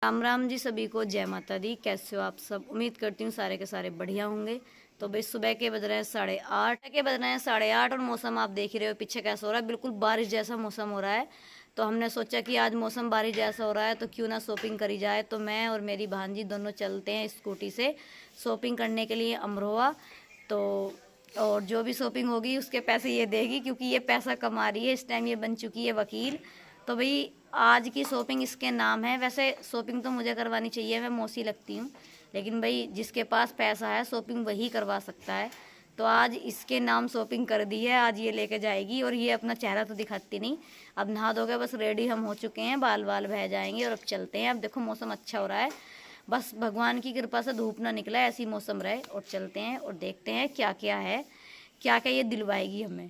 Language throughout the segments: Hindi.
राम राम जी, सभी को जय माता दी। कैसे हो आप सब? उम्मीद करती हूँ सारे के सारे बढ़िया होंगे। तो भाई सुबह के बज रहे हैं 8:30 और मौसम आप देख ही रहे हो पीछे कैसा हो रहा है। बिल्कुल बारिश जैसा मौसम हो रहा है। तो हमने सोचा कि आज मौसम बारिश जैसा हो रहा है तो क्यों ना शॉपिंग करी जाए। तो मैं और मेरी भांजी दोनों चलते हैं स्कूटी से शॉपिंग करने के लिए अमरोहा। तो और जो भी शॉपिंग होगी उसके पैसे ये देगी, क्योंकि ये पैसा कमा रही है इस टाइम, ये बन चुकी है वकील। तो भाई आज की शॉपिंग इसके नाम है। वैसे शॉपिंग तो मुझे करवानी चाहिए, मैं मौसी लगती हूँ, लेकिन भाई जिसके पास पैसा है शॉपिंग वही करवा सकता है। तो आज इसके नाम शॉपिंग कर दी है, आज ये लेके जाएगी। और ये अपना चेहरा तो दिखाती नहीं। अब नहा धो के बस रेडी हम हो चुके हैं, बाल बाल बह जाएंगे और अब चलते हैं। अब देखो मौसम अच्छा हो रहा है, बस भगवान की कृपा से धूप ना निकला, ऐसी मौसम रहे। और चलते हैं और देखते हैं क्या क्या है, क्या क्या ये दिलवाएगी हमें।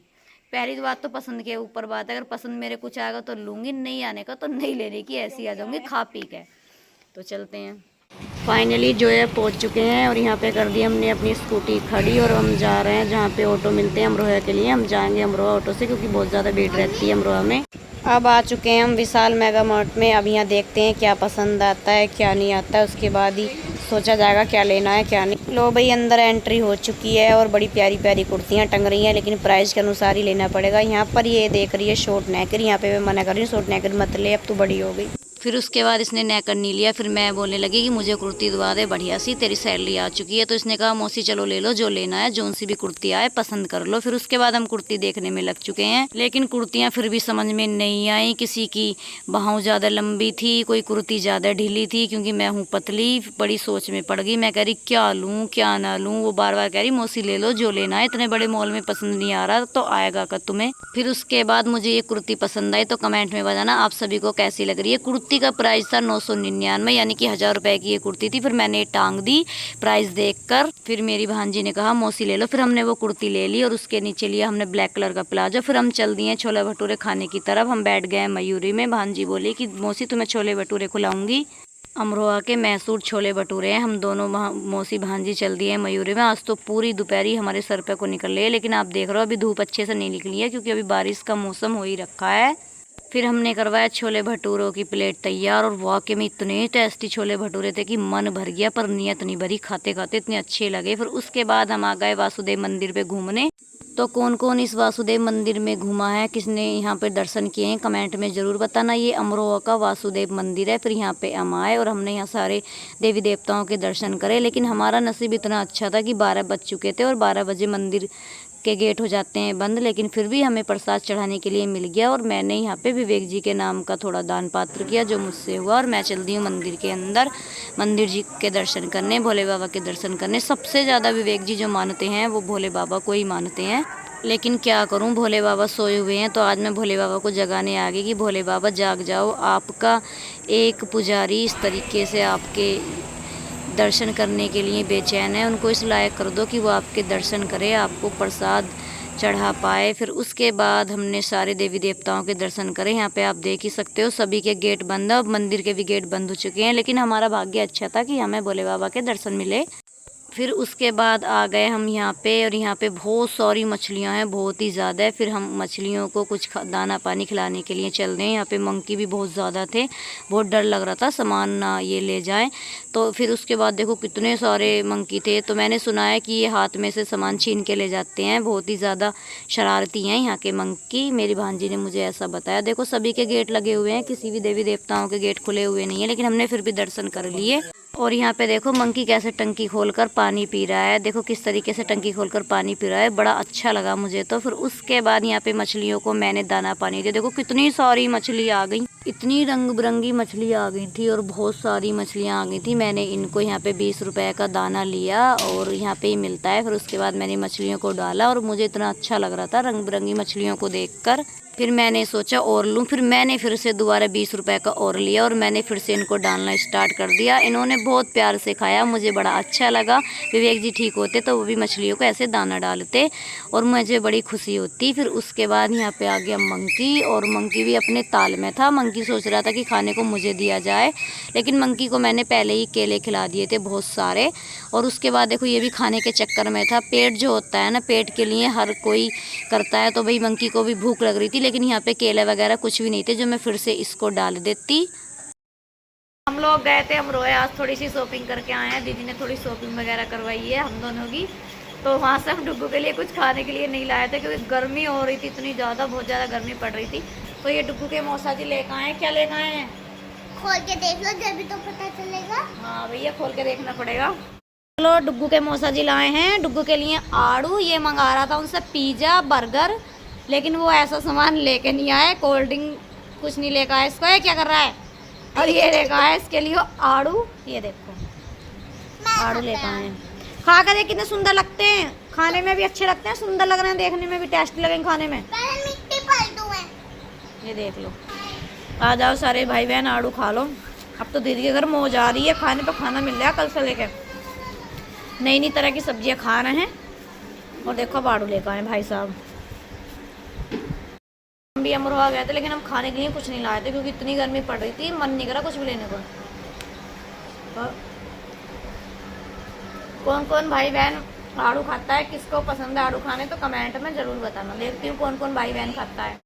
पहली तो बात तो पसंद के ऊपर बात है, अगर पसंद मेरे कुछ आएगा तो लूँगी, नहीं आने का तो नहीं लेने की, ऐसी आ जाऊँगी खा पी के। तो चलते हैं। फाइनली जो है पहुँच चुके हैं और यहाँ पे कर दी हमने अपनी स्कूटी खड़ी और हम जा रहे हैं जहाँ पे ऑटो मिलते हैं अमरोहा के लिए। हम जाएंगे अमरोहा ऑटो से, क्योंकि बहुत ज़्यादा भीड़ रहती है अमरोहा में। अब आ चुके हैं हम विशाल मेगा मार्ट में। अब यहाँ देखते हैं क्या पसंद आता है क्या नहीं आता है, उसके बाद ही सोचा जाएगा क्या लेना है क्या नहीं। लो भाई अंदर एंट्री हो चुकी है और बड़ी प्यारी प्यारी कुर्तियाँ टंग रही हैं, लेकिन प्राइस के अनुसार ही लेना पड़ेगा। यहाँ पर ये देख रही है शॉर्ट नेकर, यहाँ पे मैं मना कर रही हूँ शॉर्ट नेकर मत ले, अब तो बड़ी हो गई। फिर उसके बाद इसने नेकर नहीं लिया। फिर मैं बोलने लगी कि मुझे कुर्ती दिवा दे बढ़िया सी, तेरी सैलरी आ चुकी है। तो इसने कहा मौसी चलो ले लो जो लेना है, जोन सी भी कुर्ती आए पसंद कर लो। फिर उसके बाद हम कुर्ती देखने में लग चुके हैं, लेकिन कुर्तियाँ फिर भी समझ में नहीं आई। किसी की बाहों ज़्यादा लंबी थी, कोई कुर्ती ज़्यादा ढीली थी, क्योंकि मैं हूँ पतली। बड़ी सोच में पड़ गई, मैं कह रही क्या लूँ क्या ना लूँ। वो बार बार कह रही मौसी ले लो जो लेना है, इतने बड़े मॉल में पसंद नहीं आ रहा तो आएगा का तुम्हें। फिर उसके बाद मुझे ये कुर्ती पसंद आई। तो कमेंट में बताना आप सभी को कैसी लग रही है। कुर्ती का प्राइस था 999, यानी कि 1000 रुपए की ये कुर्ती थी। फिर मैंने टांग दी प्राइस देखकर। फिर मेरी भांजी ने कहा मौसी ले लो, फिर हमने वो कुर्ती ले ली और उसके नीचे लिया हमने ब्लैक कलर का प्लाजो। फिर हम चल दिए छोले भटूरे खाने की तरफ। हम बैठ गए मयूरी में। भांजी बोली कि मौसी तुम्हें छोले भटूरे खिलाऊंगी। अमरोहा के मैसूर छोले भटूरे हैं। हम दोनों मौसी भांजी चल दिए हैं मयूरी में। आज तो पूरी दोपहरी हमारे सर पे को निकल रही है, लेकिन आप देख रहे हो अभी धूप अच्छे से नहीं निकली है, क्योंकि अभी बारिश का मौसम हो ही रखा है। फिर हमने करवाया छोले भटूरों की प्लेट तैयार और वाकई में इतने टेस्टी छोले भटूरे थे कि मन भर गया, पर नीयत नहीं भरी। खाते खाते इतने अच्छे लगे। फिर उसके बाद हम आ गए वासुदेव मंदिर पे घूमने। तो कौन कौन इस वासुदेव मंदिर में घूमा है, किसने यहाँ पे दर्शन किए हैं, कमेंट में ज़रूर बताना। ये अमरोहा का वासुदेव मंदिर है। फिर यहाँ पे हम आए और हमने यहाँ सारे देवी देवताओं के दर्शन करे, लेकिन हमारा नसीब इतना अच्छा था कि 12 बज चुके थे और 12 बजे मंदिर के गेट हो जाते हैं बंद। लेकिन फिर भी हमें प्रसाद चढ़ाने के लिए मिल गया और मैंने यहाँ पे विवेक जी के नाम का थोड़ा दान पात्र किया जो मुझसे हुआ। और मैं चल दी हूँ मंदिर के अंदर, मंदिर जी के दर्शन करने, भोले बाबा के दर्शन करने। सबसे ज़्यादा विवेक जी जो मानते हैं वो भोले बाबा को ही मानते हैं, लेकिन क्या करूं भोले बाबा सोए हुए हैं। तो आज मैं भोले बाबा को जगाने आ गई कि भोले बाबा जाग जाओ, आपका एक पुजारी इस तरीके से आपके दर्शन करने के लिए बेचैन है, उनको इस लायक कर दो कि वो आपके दर्शन करे, आपको प्रसाद चढ़ा पाए। फिर उसके बाद हमने सारे देवी देवताओं के दर्शन करे। यहाँ पे आप देख ही सकते हो सभी के गेट बंद है, अब मंदिर के भी गेट बंद हो चुके हैं, लेकिन हमारा भाग्य अच्छा था कि हमें भोले बाबा के दर्शन मिले। फिर उसके बाद आ गए हम यहाँ पे और यहाँ पे बहुत सारी मछलियाँ हैं, बहुत ही ज़्यादा है। फिर हम मछलियों को कुछ दाना पानी खिलाने के लिए चल रहे हैं। यहाँ पे मंकी भी बहुत ज़्यादा थे, बहुत डर लग रहा था सामान ना ये ले जाएं। तो फिर उसके बाद देखो कितने सारे मंकी थे। तो मैंने सुना है कि ये हाथ में से सामान छीन के ले जाते हैं, बहुत ही ज़्यादा शरारती हैं यहाँ के मंकी। मेरी भांजी ने मुझे ऐसा बताया। देखो सभी के गेट लगे हुए हैं, किसी भी देवी देवताओं के गेट खुले हुए नहीं है, लेकिन हमने फिर भी दर्शन कर लिए। और यहाँ पे देखो मंकी कैसे टंकी खोलकर पानी पी रहा है, देखो किस तरीके से टंकी खोलकर पानी पी रहा है, बड़ा अच्छा लगा मुझे तो। फिर उसके बाद यहाँ पे मछलियों को मैंने दाना पानी दिया। देखो कितनी सारी मछली आ गई, इतनी रंग बिरंगी मछली आ गई थी और बहुत सारी मछलियाँ आ गई थी। मैंने इनको यहाँ पे 20 रुपए का दाना लिया और यहाँ पे ही मिलता है। फिर उसके बाद मैंने मछलियों को डाला और मुझे इतना अच्छा लग रहा था रंग बिरंगी मछलियों को देखकर। फिर मैंने सोचा और लूँ, फिर मैंने फिर से दोबारा 20 रुपए का और लिया और मैंने फिर से इनको डालना स्टार्ट कर दिया। इन्होंने बहुत प्यार से खाया, मुझे बड़ा अच्छा लगा। विवेक जी ठीक होते तो वो भी मछलियों को ऐसे दाना डालते और मुझे बड़ी खुशी होती। फिर उसके बाद यहाँ पे आ गया मंकी और मंकी भी अपने ताल में था। मंकी सोच रहा था कि खाने को मुझे दिया जाए, लेकिन मंकी को मैंने पहले ही केले खिला दिए थे बहुत सारे। और उसके बाद देखो ये भी खाने के चक्कर में था। पेट जो होता है ना, पेट के लिए हर कोई करता है, तो भाई मंकी को भी भूख लग रही थी, लेकिन यहाँ पे केले वगैरह कुछ भी नहीं थे जो मैं फिर से इसको डाल देती। हम लोग गए थे अमरोहा, आज थोड़ी सी शॉपिंग करके आए हैं। दीदी ने थोड़ी शॉपिंग वगैरह करवाई है हम दोनों की। तो वहाँ से हम डुग्गू के लिए कुछ खाने के लिए नहीं लाए थे क्योंकि गर्मी हो रही थी इतनी ज़्यादा, बहुत ज़्यादा गर्मी पड़ रही थी। तो ये डुग्गू के मौसा जी लेकर आए। क्या लेकर आए हैं? खोल के देख लो जब भी तो पता चलेगा। हाँ भैया खोल के देखना पड़ेगा। चलो डुग्गू के मौसा जी लाए हैं डुग्गू के लिए आड़ू। ये मंगा रहा था उनसे पिज़्ज़ा बर्गर, लेकिन वो ऐसा सामान लेके नहीं आए, कोल्ड ड्रिंक कुछ नहीं लेकर आए। इसको ये क्या कर रहा है? और ये लेकर आए इसके लिए आड़ू। ये देखो आड़ू लेकर आए हैं। खा कर देख कितने सुंदर लगते हैं, खाने में भी अच्छे लगते हैं, सुंदर लग रहे हैं, देखने में भी टेस्टी लगेंगे खाने में। मिट्टी पलटू है। ये देख लो, आ जाओ सारे भाई बहन आड़ू खा लो। अब तो दीदी के घर मौज आ रही है, खाने पे खाना मिल रहा है। कल से लेके नई नई तरह की सब्जियां खा रहे हैं। और देखो अब आड़ू लेकर आए भाई साहब। हम भी अमरोहा गए थे लेकिन हम खाने के लिए कुछ नहीं लाए थे क्योंकि इतनी गर्मी पड़ रही थी, मन नहीं करा कुछ भी लेने को। और कौन कौन भाई बहन आड़ू खाता है, किसको पसंद है आड़ू खाने, तो कमेंट में ज़रूर बताना। देखती हूँ कौन कौन भाई बहन खाता है।